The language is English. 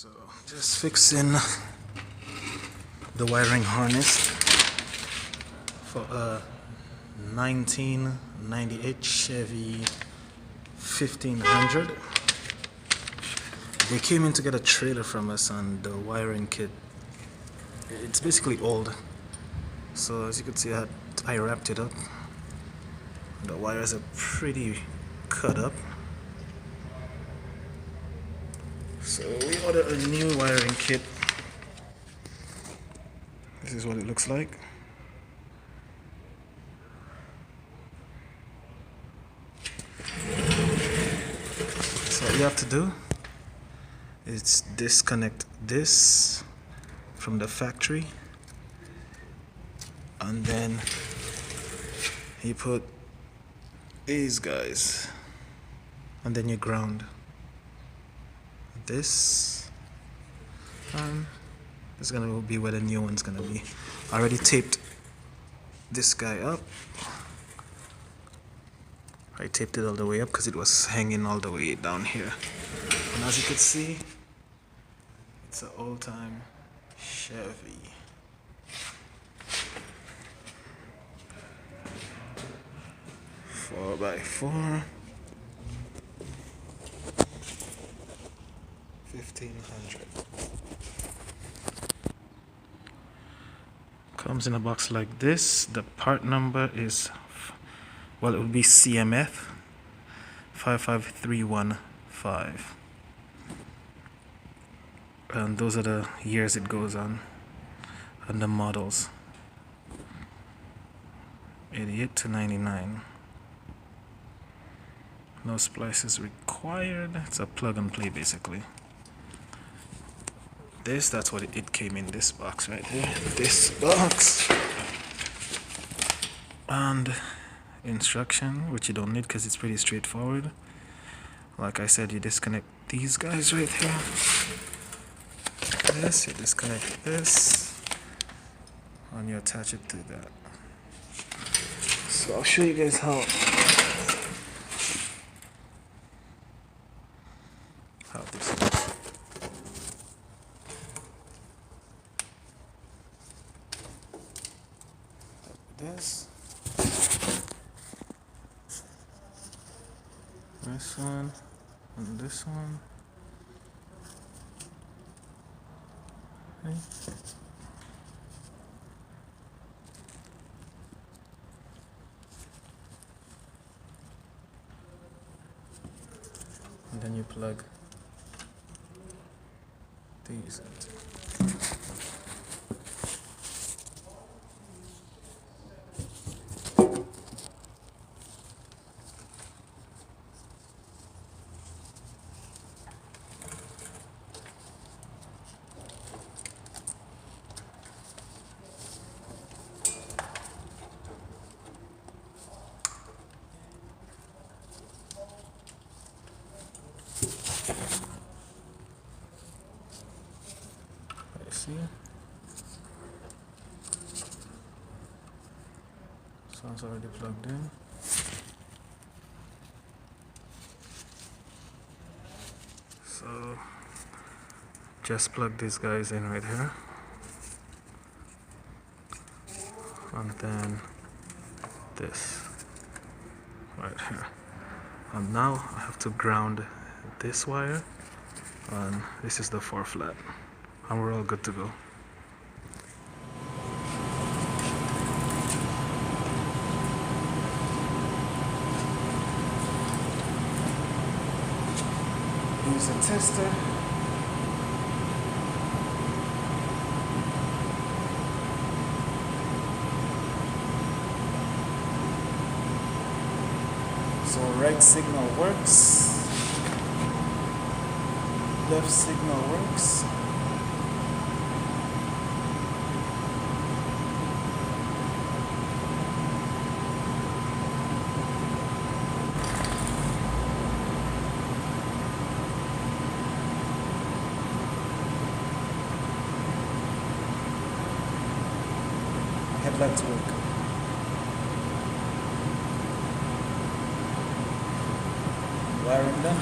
So just fixing the wiring harness for a 1998 Chevy 1500. They came in to get a trailer from us, and the wiring kit, it's basically old. So as you can see, I wrapped it up. The wires are pretty cut up. So we ordered a new wiring kit. This is what it looks like. So what you have to do is disconnect this from the factory, and then you put these guys, and then you ground this, and this is gonna be where the new one's gonna be. I already taped this guy up. I taped it all the way up because it was hanging all the way down here. And as you can see, it's an old-time Chevy. Four by 4 1500. Comes in a box like this. The part number is, well, it would be CMF 55315, and those are the years it goes on, and the models 88 to 99. No splices required. It's a plug and play basically. That's what it came in, this box right here. This box. And instruction, which you don't need because it's pretty straightforward. Like I said, you disconnect these guys right here. This, you disconnect this, and you attach it to that. So I'll show you guys how this works. This one and this one. Okay. And then you plug these into. See? So it's already plugged in. So just plug these guys in right here, and then this right here. And now I have to ground this wire, and this is the 4 flat. And we're all good to go. Use a tester. So right signal works, left signal works. Headlights work. Wiring done.